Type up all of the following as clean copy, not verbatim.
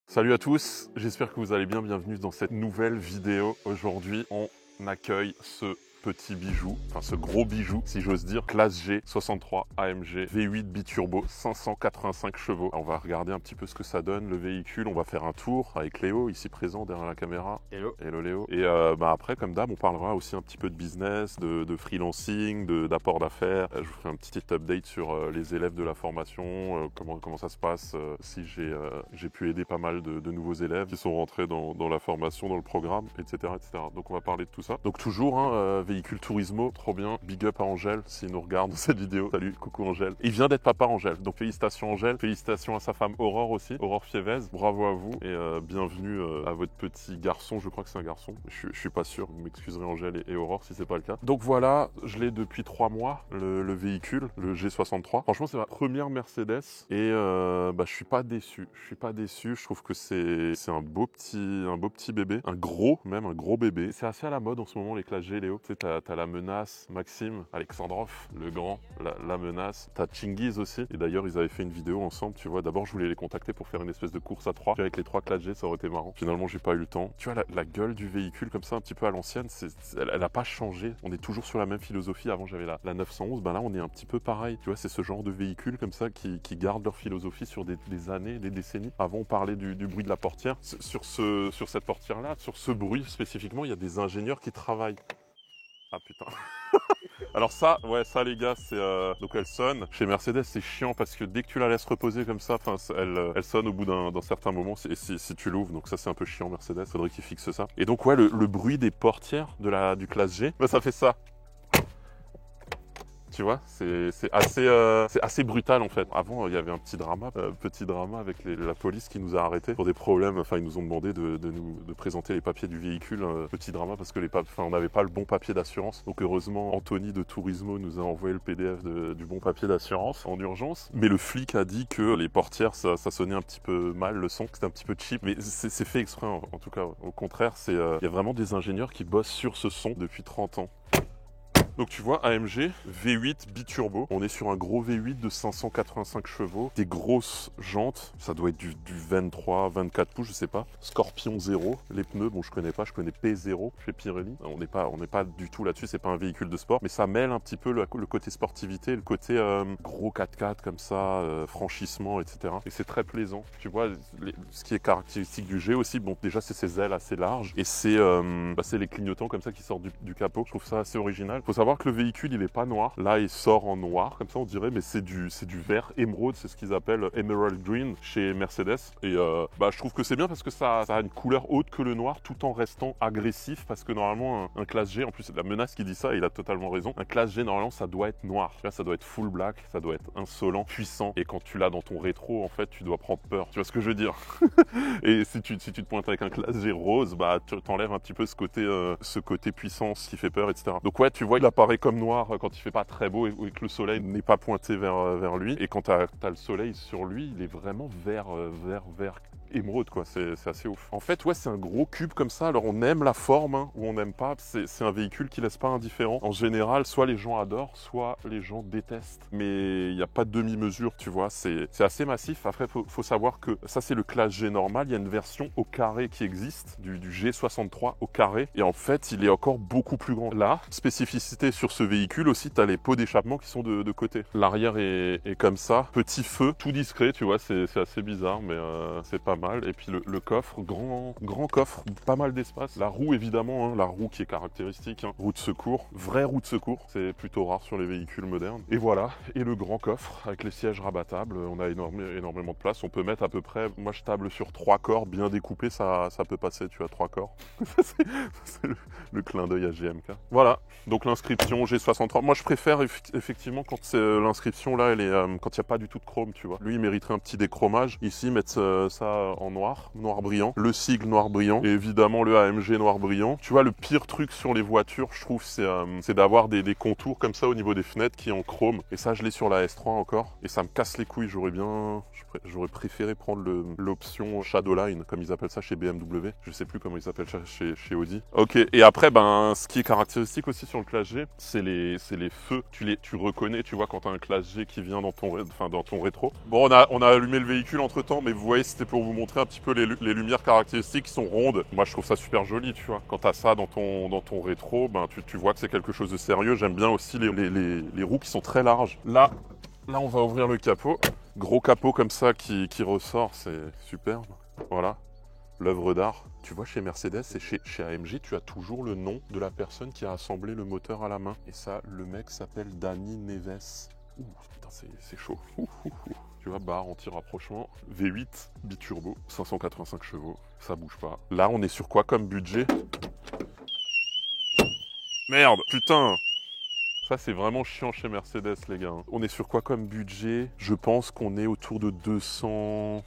Salut à tous, j'espère que vous allez bien, bienvenue dans cette nouvelle vidéo. Aujourd'hui, on accueille ce petit bijou, enfin ce gros bijou si j'ose dire, classe G 63 AMG V8 biturbo 585 chevaux. On va regarder un petit peu ce que ça donne le véhicule, on va faire un tour avec Léo ici présent derrière la caméra. Hello. Hello Léo. Et après comme d'hab on parlera aussi un petit peu de business, de freelancing, d'apport d'affaires. Je vous ferai un petit update sur les élèves de la formation, comment ça se passe, si j'ai pu aider pas mal de nouveaux élèves qui sont rentrés dans la formation, dans le programme, etc., etc. Donc on va parler de tout ça. Donc toujours véhicule Turismo, trop bien. Big up à Angèle s'il nous regarde dans cette vidéo. Salut, coucou Angèle. Il vient d'être papa Angèle, donc félicitations Angèle. Félicitations à sa femme Aurore aussi, Aurore Fievez. Bravo à vous et bienvenue à votre petit garçon. Je crois que c'est un garçon. Je suis pas sûr. Vous m'excuserez Angèle et Aurore si c'est pas le cas. Donc voilà, je l'ai depuis 3 mois le véhicule, le G63. Franchement, c'est ma première Mercedes et je suis pas déçu. Je suis pas déçu. Je trouve que c'est un beau petit bébé, un gros bébé. C'est assez à la mode en ce moment les classes G, Léo. Tu sais, t'as la menace, Maxime, Alexandrov, le grand, la menace. T'as Chingiz aussi. Et d'ailleurs, ils avaient fait une vidéo ensemble, tu vois. D'abord, je voulais les contacter pour faire une espèce de course à 3. Avec les 3 classes G, ça aurait été marrant. Finalement, j'ai pas eu le temps. Tu vois, la gueule du véhicule, comme ça, un petit peu à l'ancienne, elle a pas changé. On est toujours sur la même philosophie. Avant, j'avais la 911. Ben là, on est un petit peu pareil. Tu vois, c'est ce genre de véhicule comme ça qui garde leur philosophie sur des années, des décennies. Avant, on parlait du bruit de la portière. Sur cette portière-là, sur ce bruit spécifiquement, il y a des ingénieurs qui travaillent. Ah putain. Alors ça les gars, c'est donc elle sonne. Chez Mercedes, c'est chiant parce que dès que tu la laisses reposer comme ça, elle sonne au bout d'un certain moment si tu l'ouvres. Donc ça c'est un peu chiant Mercedes. Faudrait qu'ils fixent ça. Et donc ouais, le bruit des portières du classe G, ça fait ça. Tu vois, c'est assez brutal en fait. Avant, il y avait un petit drama avec la police qui nous a arrêtés pour des problèmes. Enfin, ils nous ont demandé de présenter les papiers du véhicule. Petit drama parce que on n'avait pas le bon papier d'assurance. Donc heureusement, Anthony de Turismo nous a envoyé le PDF du bon papier d'assurance en urgence. Mais le flic a dit que les portières, ça sonnait un petit peu mal le son, que c'était un petit peu cheap. Mais c'est fait exprès en tout cas. Au contraire, il y a vraiment des ingénieurs qui bossent sur ce son depuis 30 ans. Donc tu vois, AMG V8 biturbo. On est sur un gros V8 de 585 chevaux, des grosses jantes. Ça doit être du 23, 24 pouces, je sais pas. Scorpion 0. Les pneus, bon je connais pas, je connais P0 chez Pirelli. On n'est pas du tout là-dessus, c'est pas un véhicule de sport, mais ça mêle un petit peu le côté sportivité, le côté gros 4x4 comme ça, franchissement, etc. Et c'est très plaisant. Tu vois, ce qui est caractéristique du G aussi, bon déjà c'est ses ailes assez larges et c'est les clignotants comme ça qui sortent du capot. Je trouve ça assez original. Faut savoir que le véhicule il est pas noir. Là il sort en noir comme ça on dirait, mais c'est du vert émeraude, c'est ce qu'ils appellent Emerald Green chez Mercedes. Et je trouve que c'est bien parce que ça a une couleur haute que le noir tout en restant agressif, parce que normalement un classe G, en plus c'est la menace qui dit ça et il a totalement raison, un classe G normalement ça doit être noir. Là ça doit être full black, ça doit être insolent, puissant, et quand tu l'as dans ton rétro en fait tu dois prendre peur. Tu vois ce que je veux dire? Et si tu te pointes avec un classe G rose, tu t'enlèves un petit peu ce côté puissance qui fait peur, etc. Donc ouais, tu vois, il apparaît comme noir quand il fait pas très beau et que le soleil n'est pas pointé vers lui. Et quand t'as le soleil sur lui, il est vraiment vert émeraude, quoi. C'est assez ouf. En fait, ouais, c'est un gros cube comme ça. Alors on aime la forme ou on n'aime pas. C'est un véhicule qui laisse pas indifférent. En général, soit les gens adorent, soit les gens détestent. Mais il n'y a pas de demi-mesure, tu vois. C'est assez massif. Après, faut savoir que ça, c'est le classe G normal. Il y a une version au carré qui existe, du G63 au carré. Et en fait, il est encore beaucoup plus grand. Là, spécificité sur ce véhicule aussi, tu as les pots d'échappement qui sont de côté. L'arrière est comme ça. Petit feu, tout discret, tu vois. C'est assez bizarre, mais c'est pas mal. Et puis le coffre, grand coffre, pas mal d'espace. La roue évidemment, la roue qui est caractéristique, roue de secours, vraie roue de secours, c'est plutôt rare sur les véhicules modernes. Et voilà, et le grand coffre avec les sièges rabattables, on a énormément de place. On peut mettre à peu près, moi je table sur 3 corps bien découpés, ça peut passer, tu as 3 corps. c'est le clin d'œil à GMK. Voilà, donc l'inscription G63. Moi je préfère effectivement quand l'inscription là, elle est quand il n'y a pas du tout de chrome, tu vois. Lui il mériterait un petit déchromage. Ici mettre ça en noir brillant, le sigle noir brillant, et évidemment le AMG noir brillant. Tu vois, le pire truc sur les voitures, je trouve, c'est d'avoir des contours comme ça au niveau des fenêtres qui est en chrome. Et ça, je l'ai sur la S3 encore, et ça me casse les couilles. J'aurais préféré prendre l'option Shadowline, comme ils appellent ça chez BMW. Je sais plus comment ils appellent ça chez Audi. Ok, et après, ce qui est caractéristique aussi sur le classe G, c'est les feux. Tu reconnais, tu vois, quand t'as un classe G qui vient dans ton rétro. Bon, on a allumé le véhicule entre temps, mais vous voyez, c'était pour vous montrer un petit peu les lumières caractéristiques qui sont rondes. Moi, je trouve ça super joli, tu vois. Quand t'as ça dans ton rétro, ben, tu vois que c'est quelque chose de sérieux. J'aime bien aussi les roues qui sont très larges. Là, on va ouvrir le capot. Gros capot comme ça qui ressort, c'est superbe. Voilà, l'œuvre d'art. Tu vois, chez Mercedes et chez AMG, tu as toujours le nom de la personne qui a assemblé le moteur à la main. Et ça, le mec s'appelle Dani Neves. Ouh, putain, c'est chaud. Tu vois, barre anti-rapprochement, V8, biturbo, 585 chevaux, ça bouge pas. Là, on est sur quoi comme budget? Merde, putain! Ça, c'est vraiment chiant chez Mercedes, les gars. On est sur quoi comme budget? Je pense qu'on est autour de 220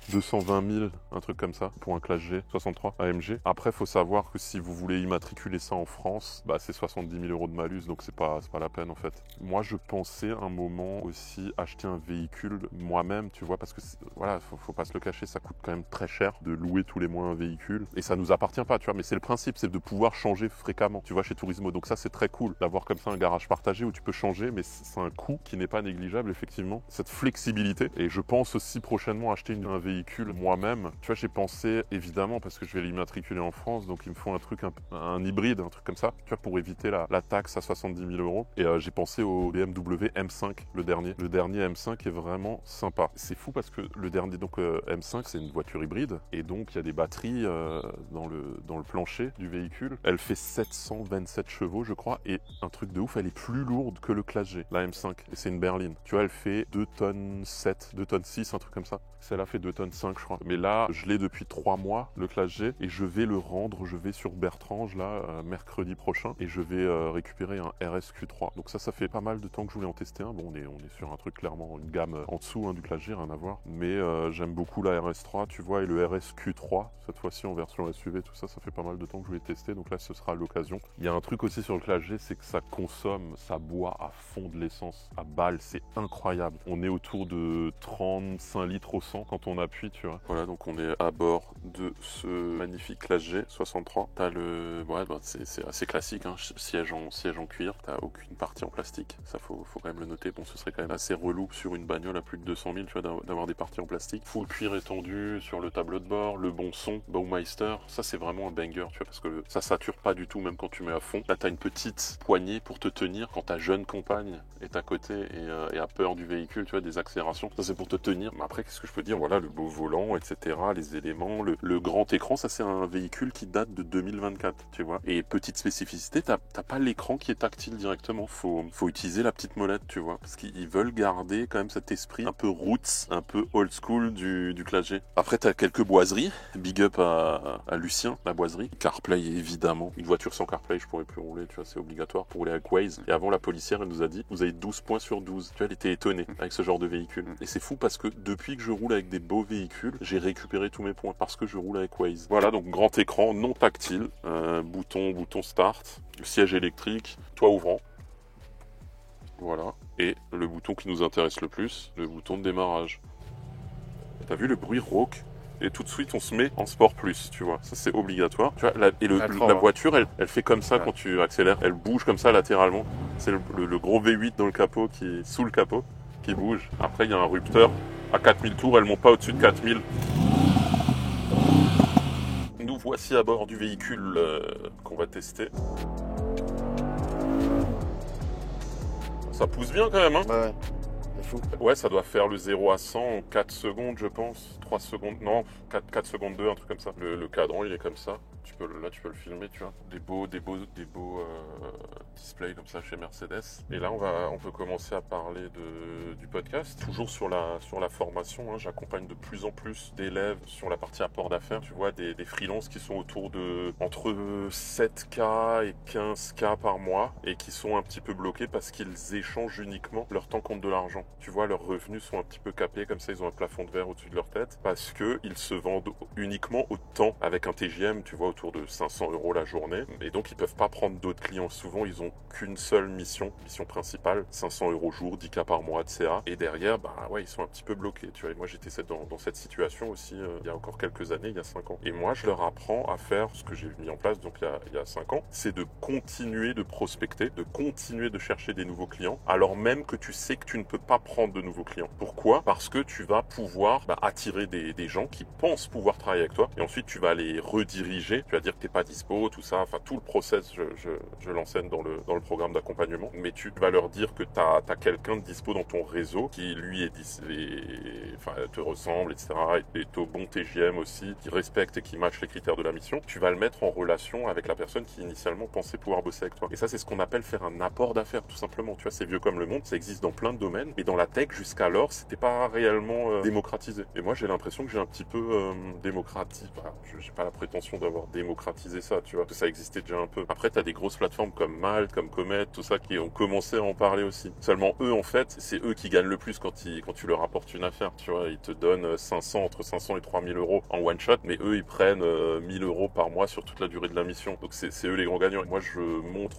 000, un truc comme ça, pour un Classe G 63 AMG. Après, il faut savoir que si vous voulez immatriculer ça en France, bah, c'est 70 000 € de malus, donc c'est pas la peine, en fait. Moi, je pensais un moment aussi acheter un véhicule moi-même, tu vois, parce que, voilà, faut pas se le cacher, ça coûte quand même très cher de louer tous les mois un véhicule. Et ça nous appartient pas, tu vois, mais c'est le principe, c'est de pouvoir changer fréquemment, tu vois, chez Turismo. Donc ça, c'est très cool d'avoir comme ça un garage partagé où tu peux changer, mais c'est un coût qui n'est pas négligeable, effectivement. Cette flexibilité. Et je pense aussi prochainement acheter un véhicule moi-même. Tu vois, j'ai pensé, évidemment, parce que je vais l'immatriculer en France, donc il me faut un truc, un hybride, un truc comme ça, tu vois, pour éviter la taxe à 70 000 €. Et j'ai pensé au BMW M5, le dernier. Le dernier M5 est vraiment sympa. C'est fou parce que le dernier, donc M5, c'est une voiture hybride, et donc il y a des batteries dans le plancher du véhicule. Elle fait 727 chevaux, je crois, et un truc de ouf, elle est plus lourde que le Classe G, la M5, et c'est une berline. Tu vois, elle fait 2 tonnes 7, 2 tonnes 6, un truc comme ça. Celle-là fait 2 tonnes 5, je crois. Mais là, je l'ai depuis 3 mois, le Classe G, et je vais le rendre, je vais sur Bertrange, là, mercredi prochain, et je vais récupérer un RSQ3. Donc ça fait pas mal de temps que je voulais en tester un. Bon, on est sur un truc clairement, une gamme en dessous du Classe G, rien à voir. Mais j'aime beaucoup la RS3, tu vois, et le RSQ3, cette fois-ci en version SUV, tout ça, ça fait pas mal de temps que je voulais tester, donc là, ce sera l'occasion. Il y a un truc aussi sur le Classe G, c'est que ça consomme, ça boit à fond de l'essence, à balle, c'est incroyable. On est autour de 35 litres au 100 quand on appuie, tu vois. Voilà, donc on est à bord de ce magnifique Classe G 63. T'as le... Ouais, bah, c'est assez classique, hein. Siège en cuir, t'as aucune partie en plastique. Ça, faut quand même le noter. Bon, ce serait quand même assez relou sur une bagnole à plus de 200 000, tu vois, d'avoir des parties en plastique. Full cuir étendu sur le tableau de bord, le bon son, Baumeister. Ça, c'est vraiment un banger, tu vois, parce que ça sature pas du tout, même quand tu mets à fond. Là, t'as une petite poignée pour te tenir quand ta jeune compagne est à côté et a peur du véhicule, tu vois, des accélérations. Ça, c'est pour te tenir. Mais après, qu'est-ce que je peux dire? Voilà, le beau volant, etc., les éléments, le grand écran, ça, c'est un véhicule qui date de 2024, tu vois. Et petite spécificité, t'as pas l'écran qui est tactile directement. Faut utiliser la petite molette, tu vois, parce qu'ils veulent garder quand même cet esprit un peu roots, un peu old school du Classe G. Après, t'as quelques boiseries. Big up à Lucien, la boiserie. CarPlay, évidemment. Une voiture sans CarPlay, je pourrais plus rouler, tu vois, c'est obligatoire pour rouler avec Waze. Et avant, la policière, elle nous a dit, vous avez 12 points sur 12. Tu vois, elle était étonnée avec ce genre de véhicule. Et c'est fou parce que depuis que je roule avec des beaux véhicules, j'ai récupéré tous mes points parce que je roule avec Waze. Voilà, donc grand écran, non tactile, bouton start, siège électrique, toit ouvrant. Voilà. Et le bouton qui nous intéresse le plus, le bouton de démarrage. T'as vu le bruit rauque? Et tout de suite, on se met en sport plus, tu vois. Ça, c'est obligatoire. Tu vois, la voiture, elle fait comme ça quand tu accélères. Elle bouge comme ça latéralement. C'est le gros V8 dans le capot, sous le capot, qui bouge. Après, il y a un rupteur à 4000 tours. Elle monte pas au-dessus de 4000. Nous voici à bord du véhicule qu'on va tester. Ça pousse bien quand même, hein? Ouais. C'est fou. Ouais, ça doit faire le 0 à 100 en 4 secondes, je pense. 3 secondes, non, 4 secondes 2, un truc comme ça. Le cadran, il est comme ça. Là, tu peux le filmer, tu vois. Des beaux displays comme ça chez Mercedes. Et là, on peut commencer à parler du podcast. Toujours sur la formation, hein, j'accompagne de plus en plus d'élèves sur la partie apport d'affaires. Tu vois, des freelances qui sont entre 7K et 15K par mois et qui sont un petit peu bloqués parce qu'ils échangent uniquement leur temps contre de l'argent. Tu vois, leurs revenus sont un petit peu capés, comme ça, ils ont un plafond de verre au-dessus de leur tête parce qu'ils se vendent uniquement au temps avec un TGM, tu vois, autour de 500 € la journée. Et donc, ils peuvent pas prendre d'autres clients. Souvent, ils ont qu'une seule mission principale, 500 € jour, 10K par mois de CA. Et derrière, bah ouais, ils sont un petit peu bloqués. Tu vois, et moi, j'étais dans cette situation aussi il y a encore quelques années, il y a 5 ans. Et moi, je leur apprends à faire ce que j'ai mis en place donc il y a 5 ans, c'est de continuer de prospecter, de continuer de chercher des nouveaux clients, alors même que tu sais que tu ne peux pas prendre de nouveaux clients. Pourquoi? Parce que tu vas pouvoir attirer des gens qui pensent pouvoir travailler avec toi et ensuite tu vas les rediriger. Tu vas dire que t'es pas dispo, tout ça, enfin tout le process, je l'enseigne dans le programme d'accompagnement. Mais tu vas leur dire que t'as quelqu'un de dispo dans ton réseau qui lui te ressemble, etc. et est au bon TGM aussi, qui respecte et qui matche les critères de la mission. Tu vas le mettre en relation avec la personne qui initialement pensait pouvoir bosser avec toi. Et ça, c'est ce qu'on appelle faire un apport d'affaires, tout simplement. Tu vois, c'est vieux comme le monde, ça existe dans plein de domaines. Mais dans la tech, jusqu'alors, c'était pas réellement démocratisé. Et moi, j'ai l'impression que j'ai un petit peu démocratisé. Enfin, j'ai pas la prétention d'avoir démocratisé ça, tu vois, que ça existait déjà un peu. Après, t'as des grosses plateformes comme Malte, comme Comet, tout ça, qui ont commencé à en parler aussi. Seulement, eux, en fait, c'est eux qui gagnent le plus quand tu leur apportes une affaire, tu vois. Ils te donnent entre 500 et 3000 euros en one shot, mais eux, ils prennent 1000 euros par mois sur toute la durée de la mission. Donc, c'est eux les grands gagnants. Moi, je montre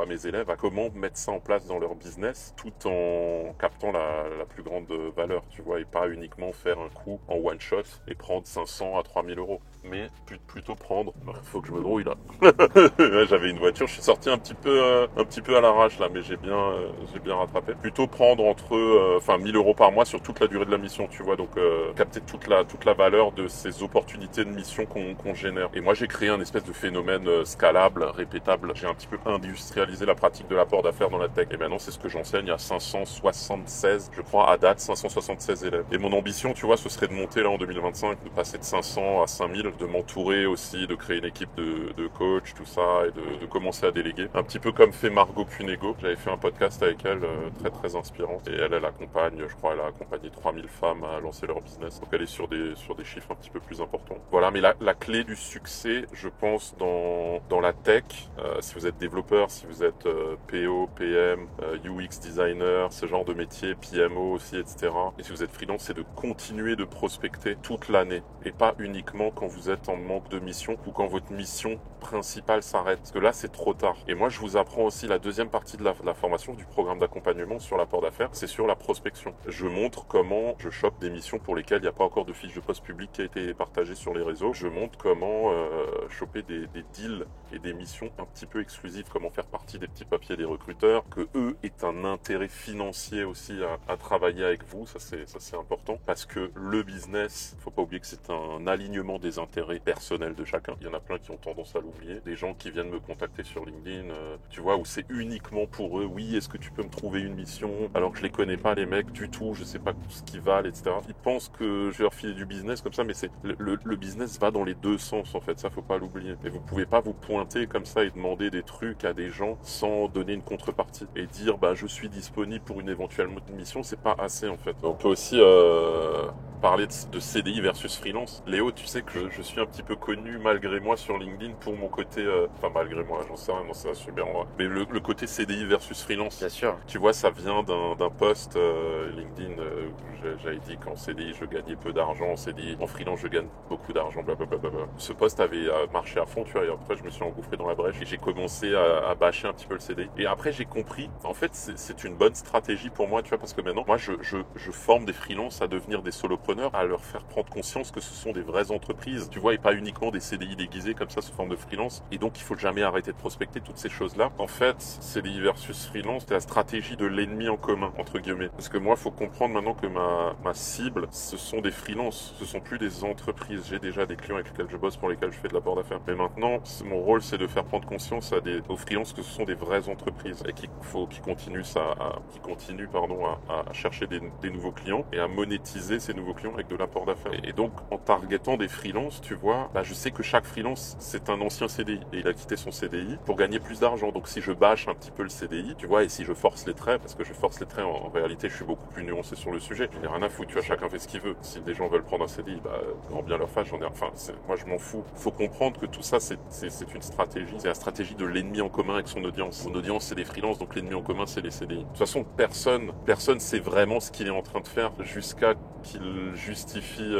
à mes élèves à comment mettre ça en place dans leur business tout en captant la plus grande valeur, tu vois, et pas uniquement faire un coup en one shot et prendre 500 à 3000 euros. Mais plutôt prendre. Faut que je me grouille là. Ouais, j'avais une voiture, je suis sorti un petit peu à l'arrache là, mais j'ai bien rattrapé. Plutôt prendre entre 1000 euros par mois sur toute la durée de la mission, tu vois, donc capter toute la valeur de ces opportunités de mission qu'on génère. Et moi j'ai créé un espèce de phénomène scalable, répétable. J'ai un petit peu industrialisé la pratique de l'apport d'affaires dans la tech. Et maintenant c'est ce que j'enseigne à 576, je crois à date 576 élèves. Et mon ambition, tu vois, ce serait de monter là en 2025, de passer de 500 à 5000, de m'entourer aussi, de créer une équipe de coach, tout ça, et de commencer à déléguer. Un petit peu comme fait Margot Cunego. J'avais fait un podcast avec elle, très très inspirant. Et elle accompagne, je crois, elle a accompagné 3000 femmes à lancer leur business. Donc elle est sur des chiffres un petit peu plus importants. Voilà, mais la clé du succès, je pense, dans la tech, si vous êtes développeur, si vous êtes PO, PM, UX designer, ce genre de métier, PMO aussi, etc. Et si vous êtes freelance, c'est de continuer de prospecter toute l'année et pas uniquement quand vous êtes en manque de mission ou quand votre mission principale s'arrête. Parce que là, c'est trop tard. Et moi, je vous apprends aussi la deuxième partie de la formation du programme d'accompagnement sur l'apport d'affaires, c'est sur la prospection. Je montre comment je chope des missions pour lesquelles il n'y a pas encore de fiche de poste publique qui a été partagée sur les réseaux. Je montre comment choper des deals et des missions un petit peu exclusives, comment faire partie des petits papiers des recruteurs, que eux aient un intérêt financier aussi à travailler avec vous. Ça c'est important parce que le business, faut pas oublier que c'est un alignement des intérêts personnels de chacun. Il y en a plein qui ont tendance à l'oublier. Des gens qui viennent me contacter sur LinkedIn, tu vois, où c'est uniquement pour eux. Oui, est-ce que tu peux me trouver une mission alors que je les connais pas les mecs du tout, je sais pas ce qu'ils valent, etc. Ils pensent que je vais leur filer du business comme ça, mais c'est le business va dans les deux sens en fait. Ça, faut pas l'oublier. Et vous pouvez pas vous pointer comme ça et demander des trucs à des gens sans donner une contrepartie et dire je suis disponible pour une éventuelle mission. C'est pas assez en fait. On peut aussi parler de CDI versus freelance. Léo, tu sais que je suis un petit peu connu malgré moi sur LinkedIn pour mon côté, malgré moi, j'en sais rien, non, c'est super en vrai. Mais le côté CDI versus freelance. Bien sûr. Tu vois, ça vient d'un post LinkedIn où j'avais dit qu'en CDI je gagnais peu d'argent, en CDI, en freelance je gagne beaucoup d'argent, blablabla. Ce post avait marché à fond, tu vois, et après je me suis engouffré dans la brèche et j'ai commencé à bâcher un petit peu le CDI. Et après j'ai compris, en fait c'est une bonne stratégie pour moi, tu vois, parce que maintenant, moi je forme des freelances à devenir des solopreneurs, à leur faire prendre conscience que ce sont des vraies entreprises, tu vois, et pas uniquement des CDI déguisés comme ça sous forme de freelance. Et donc il faut jamais arrêter de prospecter toutes ces choses-là. En fait, CDI versus freelance, c'est la stratégie de l'ennemi en commun, entre guillemets. Parce que moi, il faut comprendre maintenant que ma cible, ce sont des freelances, ce sont plus des entreprises. J'ai déjà des clients avec lesquels je bosse, pour lesquels je fais de l'apport d'affaires. Mais maintenant, mon rôle, c'est de faire prendre conscience aux freelances que ce sont des vraies entreprises et qu'il continuent à chercher des nouveaux clients et à monétiser ces nouveaux clients avec de l'apport d'affaires. Et donc, en targetant des freelances, tu vois, je sais que chaque freelance, c'est un ancien CDI et il a quitté son CDI pour gagner plus d'argent. Donc, si je bâche un petit peu le CDI, tu vois, et si je force les traits, parce que je force les traits, en réalité, je suis beaucoup plus nuancé sur le sujet. Je n'ai rien à foutre, tu vois, chacun fait ce qu'il veut. Si des gens veulent prendre un CDI, grand bien leur face, moi, je m'en fous. Faut comprendre que tout ça, c'est une stratégie. C'est la stratégie de l'ennemi en commun avec son audience. Son audience, c'est les freelances, donc l'ennemi en commun, c'est les CDI. De toute façon, personne sait vraiment ce qu'il est en train de faire jusqu'à qu'il justifie,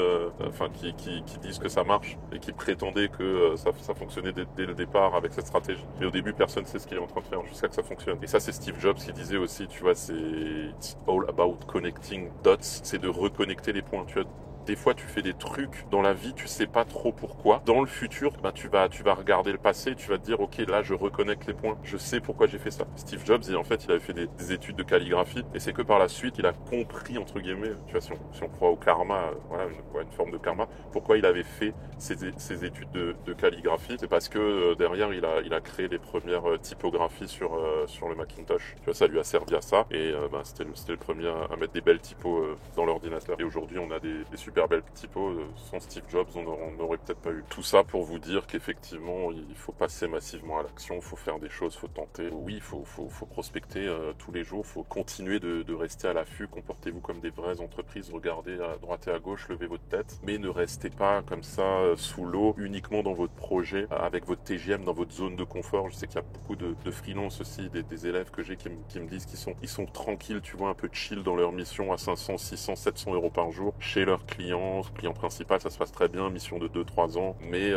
qui disent que ça marche et qui prétendaient que ça fonctionnait dès le départ avec cette stratégie. Mais au début, personne ne sait ce qu'il est en train de faire jusqu'à que ça fonctionne. Et ça, c'est Steve Jobs qui disait aussi, tu vois, it's all about connecting dots, c'est de reconnecter les points, tu vois. des fois tu fais des trucs dans la vie, tu sais pas trop pourquoi. Dans le futur, ben, tu vas regarder le passé, tu vas te dire ok, là je reconnecte les points, je sais pourquoi j'ai fait ça. Steve Jobs, en fait, il avait fait des études de calligraphie et c'est que par la suite il a compris, entre guillemets, tu vois, si on croit au karma, voilà, une forme de karma, pourquoi il avait fait ses études de calligraphie. C'est parce que derrière il a créé les premières typographies sur le Macintosh. Tu vois, ça lui a servi à ça et ben, c'était le premier à mettre des belles typos dans l'ordinateur. Et aujourd'hui on a des super belles typos. Sans Steve Jobs, on n'aurait peut-être pas eu. Tout ça pour vous dire qu'effectivement il faut passer massivement à l'action, il faut faire des choses, il faut tenter. Oui, il faut prospecter tous les jours, il faut continuer de rester à l'affût, comportez-vous comme des vraies entreprises, regardez à droite et à gauche, levez votre tête, mais ne restez pas comme ça sous l'eau, uniquement dans votre projet, avec votre TGM, dans votre zone de confort. Je sais qu'il y a beaucoup de freelance aussi, des élèves que j'ai qui me disent qu'ils sont tranquilles, tu vois, un peu chill dans leur mission à 500, 600, 700 euros par jour, chez leur client principal, ça se passe très bien, mission de 2-3 ans, mais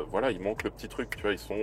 voilà, il manque le petit truc, tu vois, ils sont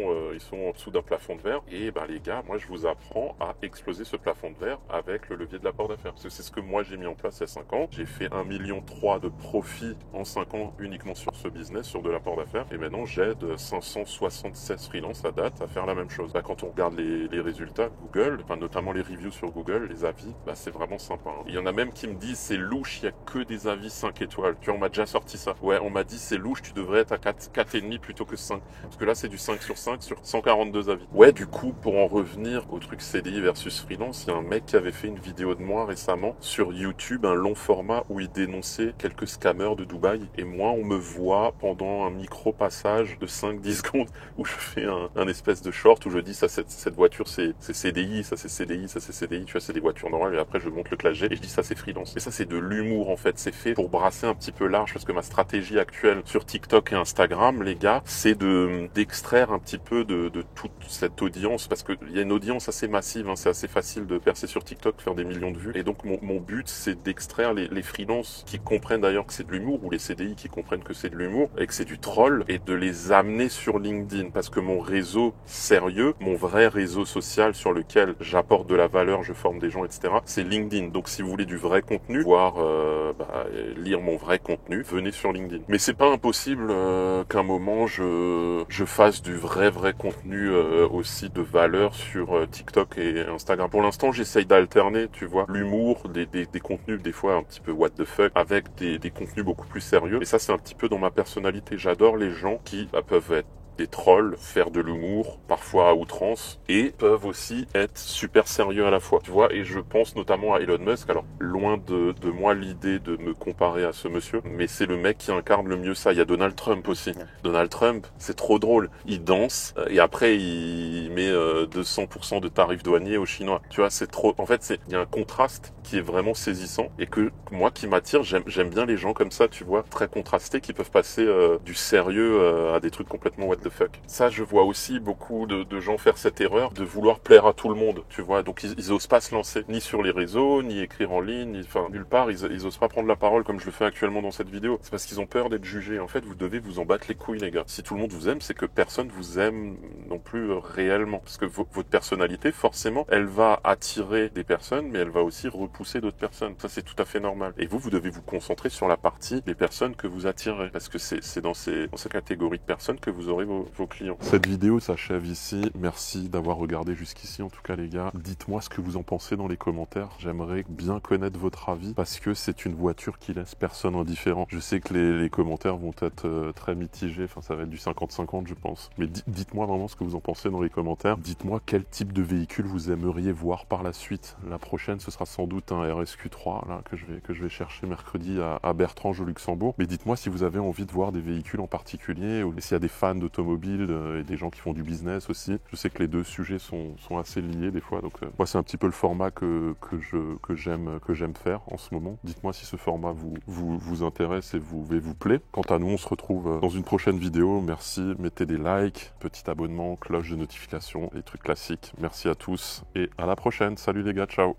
en dessous d'un plafond de verre, et ben les gars, moi je vous apprends à exploser ce plafond de verre avec le levier de l'apport d'affaires, parce que c'est ce que moi j'ai mis en place il y a 5 ans, j'ai fait 1,3 million de profit en 5 ans uniquement sur ce business, sur de l'apport d'affaires, et maintenant j'aide 576 freelances à date à faire la même chose. Bah, quand on regarde les résultats Google, enfin, notamment les reviews sur Google, les avis, bah, c'est vraiment sympa. Hein. Il y en a même qui me disent c'est louche, il n'y a que des avis 5 étoiles. Tu vois, on m'a déjà sorti ça. Ouais, on m'a dit c'est louche, tu devrais être à 4,5 plutôt que 5. Parce que là, c'est du 5 sur 5 sur 142 avis. Ouais, du coup, pour en revenir au truc CDI versus freelance, il y a un mec qui avait fait une vidéo de moi récemment sur YouTube, un long format où il dénonçait quelques scammers de Dubaï. Et moi, on me voit pendant un micro-passage de 5-10 secondes où je fais un espèce de short où je dis ça, cette voiture, c'est CDI, ça c'est CDI, ça c'est CDI, tu vois, c'est des voitures normales. Et après, je monte le classe G et je dis ça, c'est freelance. Et ça, c'est de l'humour, en fait. C'est fait pour brasser un petit peu large parce que ma stratégie actuelle sur TikTok et Instagram, les gars, c'est d'extraire un petit peu de toute cette audience parce qu'il y a une audience assez massive, hein, c'est assez facile de percer sur TikTok, de faire des millions de vues. Et donc, mon but, c'est d'extraire les freelances qui comprennent d'ailleurs que c'est de l'humour ou les CDI qui comprennent que c'est de l'humour et que c'est du troll et de les amener sur LinkedIn parce que mon réseau sérieux, mon vrai réseau social sur lequel j'apporte de la valeur, je forme des gens, etc., c'est LinkedIn. Donc, si vous voulez du vrai contenu, voire lire mon vrai contenu, venez sur LinkedIn. Mais c'est pas impossible qu'un moment je fasse du vrai contenu aussi de valeur sur TikTok et Instagram. Pour l'instant, j'essaye d'alterner, tu vois, l'humour, des contenus des fois un petit peu what the fuck, avec des contenus beaucoup plus sérieux. Et ça, c'est un petit peu dans ma personnalité. J'adore les gens qui peuvent être des trolls, faire de l'humour, parfois à outrance, et peuvent aussi être super sérieux à la fois. Tu vois, et je pense notamment à Elon Musk. Alors, loin de moi l'idée de me comparer à ce monsieur, mais c'est le mec qui incarne le mieux ça. Il y a Donald Trump aussi. Donald Trump, c'est trop drôle. Il danse, et après, il met 200% de tarifs douaniers aux Chinois. Tu vois, c'est trop... En fait, il y a un contraste qui est vraiment saisissant, et que moi, qui m'attire, j'aime bien les gens comme ça, tu vois, très contrastés, qui peuvent passer du sérieux à des trucs complètement what the fuck. Ça, je vois aussi beaucoup de gens faire cette erreur de vouloir plaire à tout le monde, tu vois. Donc, ils osent pas se lancer, ni sur les réseaux, ni écrire en ligne, enfin, nulle part, ils osent pas prendre la parole comme je le fais actuellement dans cette vidéo. C'est parce qu'ils ont peur d'être jugés. En fait, vous devez vous en battre les couilles, les gars. Si tout le monde vous aime, c'est que personne vous aime non plus réellement. Parce que votre personnalité, forcément, elle va attirer des personnes, mais elle va aussi repousser d'autres personnes. Ça, c'est tout à fait normal. Et vous devez vous concentrer sur la partie des personnes que vous attirez. Parce que c'est dans ces catégories de personnes que vous aurez vos clients. Cette vidéo s'achève ici. Merci d'avoir regardé jusqu'ici, en tout cas, les gars. Dites-moi ce que vous en pensez dans les commentaires. J'aimerais bien connaître votre avis parce que c'est une voiture qui laisse personne indifférent. Je sais que les commentaires vont être très mitigés. Enfin, ça va être du 50-50, je pense. Mais dites-moi vraiment ce que vous en pensez dans les commentaires. Dites-moi quel type de véhicule vous aimeriez voir par la suite. La prochaine, ce sera sans doute un RSQ3 là, que je vais chercher mercredi à Bertrange au Luxembourg. Mais dites-moi si vous avez envie de voir des véhicules en particulier ou s'il y a des fans d'automobile et des gens qui font du business aussi. Je sais que les deux sujets sont assez liés des fois. Donc moi, c'est un petit peu le format que j'aime faire en ce moment. Dites-moi si ce format vous intéresse et vous plaît. Quant à nous, on se retrouve dans une prochaine vidéo. Merci, mettez des likes, petit abonnement, cloche de notification, les trucs classiques. Merci à tous et à la prochaine. Salut les gars, ciao.